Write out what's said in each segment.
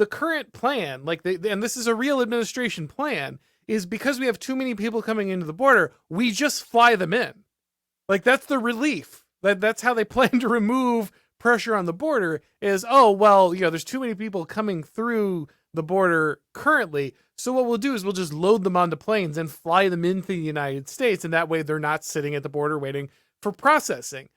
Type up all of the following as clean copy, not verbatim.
the current plan, like and this is a real administration plan, is because we have too many people coming into the border, we just fly them in. Like, that's the relief. That's how they plan to remove pressure on the border is, oh, well, there's too many people coming through the border currently. So what we'll do is we'll just load them onto planes and fly them into the United States. And that way they're not sitting at the border waiting for processing,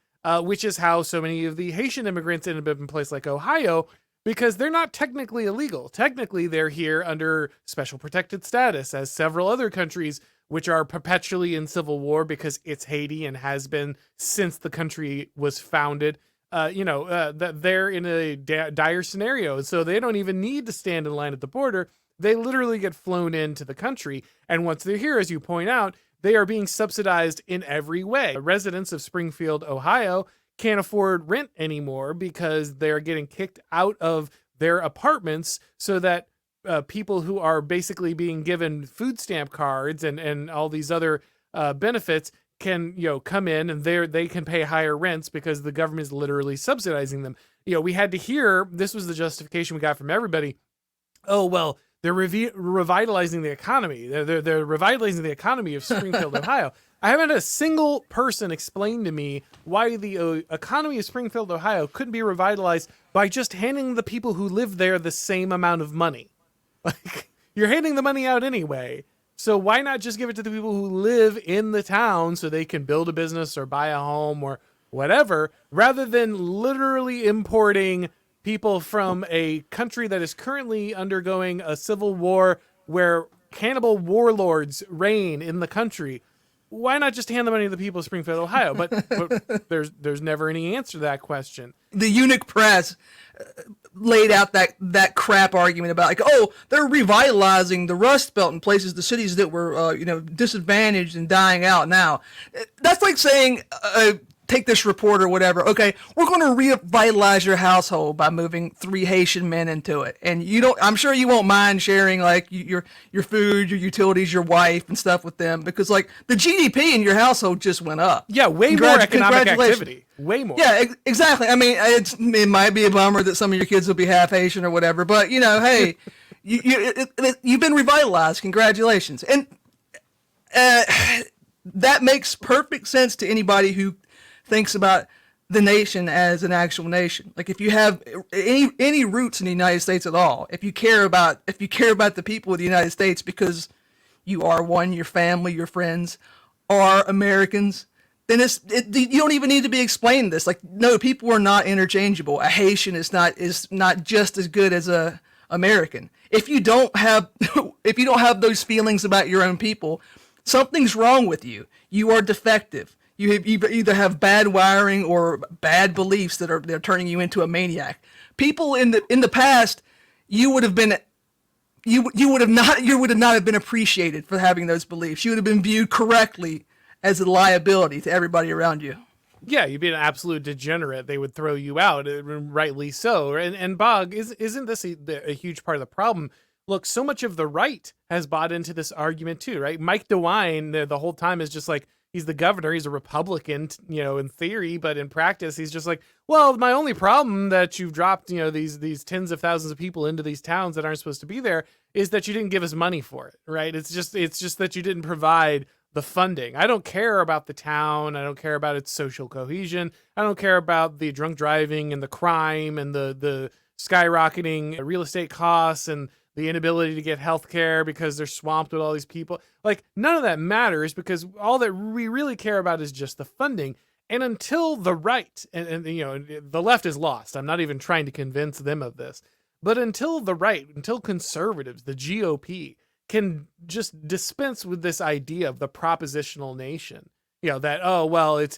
which is how so many of the Haitian immigrants ended up in places like Ohio, because they're not technically illegal. Technically, they're here under special protected status, as several other countries which are perpetually in civil war because it's Haiti and has been since the country was founded. That they're in a dire scenario. So they don't even need to stand in line at the border. They literally get flown into the country. And once they're here, as you point out, they are being subsidized in every way. Residents of Springfield, Ohio, can't afford rent anymore because they're getting kicked out of their apartments so that people who are basically being given food stamp cards and all these other benefits can, come in and they can pay higher rents because the government is literally subsidizing them. We had to hear, this was the justification we got from everybody. Oh, well, they're revitalizing the economy. They're revitalizing the economy of Springfield, Ohio. I haven't had a single person explain to me why the economy of Springfield, Ohio couldn't be revitalized by just handing the people who live there the same amount of money. Like, you're handing the money out anyway. So why not just give it to the people who live in the town so they can build a business or buy a home or whatever, rather than literally importing people from a country that is currently undergoing a civil war where cannibal warlords reign in the country. Why not just hand the money to the people of Springfield, Ohio? But there's never any answer to that question. The eunuch press laid out that crap argument about, like, oh, they're revitalizing the Rust Belt in places, the cities that were disadvantaged and dying out now. That's like saying, take this report or whatever. Okay, we're going to revitalize your household by moving 3 Haitian men into it, and I'm sure you won't mind sharing like your food, your utilities, your wife, and stuff with them, because like the GDP in your household just went up. Yeah, way more economic activity. Way more. Yeah, exactly. I mean, it might be a bummer that some of your kids will be half Haitian or whatever, but hey, you've been revitalized. Congratulations, and that makes perfect sense to anybody who thinks about the nation as an actual nation. Like, if you have any roots in the United States at all, if you care about the people of the United States because you are one, your family, your friends are Americans, then you don't even need to be explained this. Like, no, people are not interchangeable. A Haitian is not just as good as a American. If you don't have those feelings about your own people, something's wrong with you. You are defective. You either have bad wiring or bad beliefs they're turning you into a maniac. People in the past, you would not have been appreciated for having those beliefs. You would have been viewed correctly as a liability to everybody around you. Yeah, you'd be an absolute degenerate. They would throw you out, rightly so. And Bog, isn't this a huge part of the problem? Look, so much of the right has bought into this argument too, right? Mike DeWine, the whole time is just like, he's the governor. He's a Republican, in theory, but in practice, he's just like, well, my only problem that you've dropped, these tens of thousands of people into these towns that aren't supposed to be there is that you didn't give us money for it, right? It's just that you didn't provide the funding. I don't care about the town. I don't care about its social cohesion. I don't care about the drunk driving and the crime and the skyrocketing real estate costs and the inability to get health care because they're swamped with all these people. Like, none of that matters, because all that we really care about is just the funding. And until the right, and the left is lost. I'm not even trying to convince them of this. But until the right, until conservatives, the GOP, can just dispense with this idea of the propositional nation, that, oh, well, it's,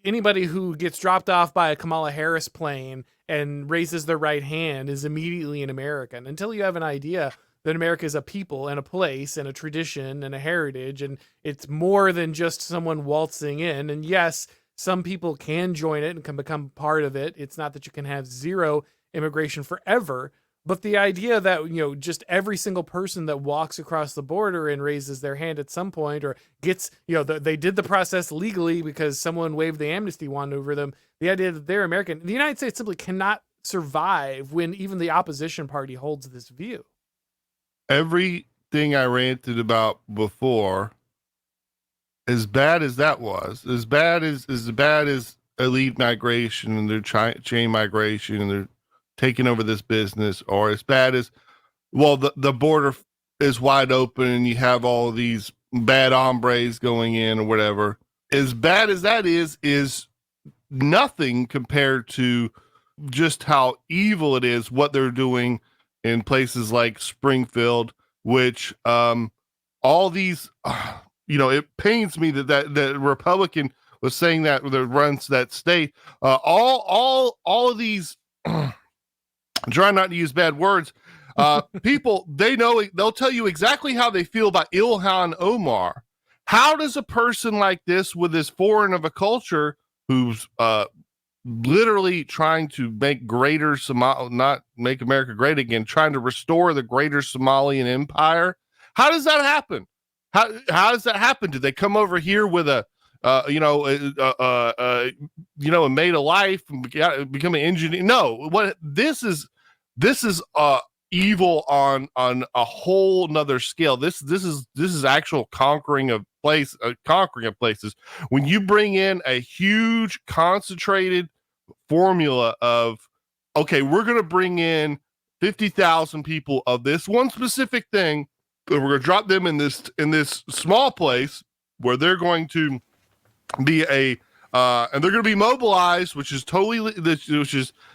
anybody who gets dropped off by a Kamala Harris plane and raises their right hand is immediately an American. Until you have an idea that America is a people and a place and a tradition and a heritage, and it's more than just someone waltzing in. And yes, some people can join it and can become part of it. It's not that you can have zero immigration forever, but the idea that, just every single person that walks across the border and raises their hand at some point, or gets, they did the process legally because someone waved the amnesty wand over them. The idea that they're American, the United States simply cannot survive when even the opposition party holds this view. Everything I ranted about before, as bad as that was, as bad as elite migration and their chain migration and they're taking over this business, or as bad as, well, the border is wide open and you have all of these bad hombres going in or whatever. As bad as that is nothing compared to just how evil it is what they're doing in places like Springfield, which all these, it pains me that Republican was saying that runs that state. All of these, try not to use bad words. People, they'll tell you exactly how they feel about Ilhan Omar. How does a person like this, with this foreign of a culture, who's literally trying to make greater not make America great again, trying to restore the greater Somalian empire, how does that happen? How does that happen? Did they come over here with a made a life and become an engineer? No, what this is evil on a whole nother scale. This is actual conquering of places. When you bring in a huge concentrated formula of, okay, we're going to bring in 50,000 people of this one specific thing, and we're going to drop them in this small place where they're going to be and they're going to be mobilized, which is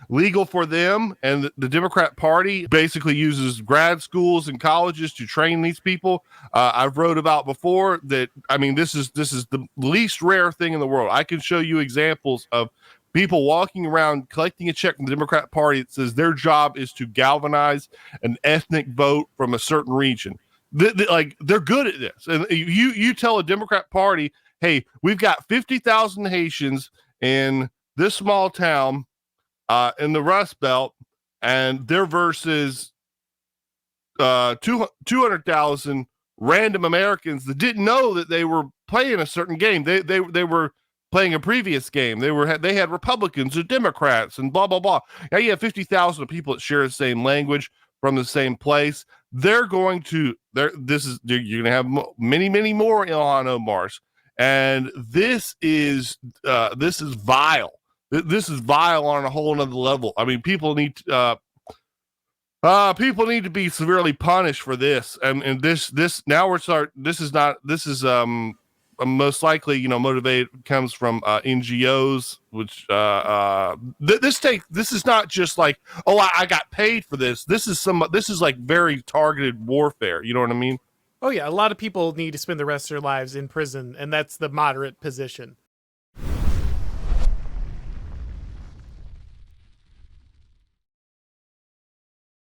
legal for them. And the Democrat Party basically uses grad schools and colleges to train these people. I've wrote about before that. I mean, this is the least rare thing in the world. I can show you examples of people walking around collecting a check from the Democrat Party that says their job is to galvanize an ethnic vote from a certain region. They're good at this. And you tell a Democrat Party, hey, we've got 50,000 Haitians in this small town in the Rust Belt, and they're versus 200,000 random Americans that didn't know that they were playing a certain game. They were playing a previous game. They had Republicans and Democrats and blah blah blah. Now you have 50,000 people that share the same language from the same place. You're going to have many more Ilhan Omars. And this is vile. This is vile on a whole nother level. I mean, people need to be severely punished for this. And this is most likely, motivated, comes from NGOs, which this is not just like, oh, I got paid for this. This is like very targeted warfare. You know what I mean? Oh yeah, a lot of people need to spend the rest of their lives in prison, and that's the moderate position.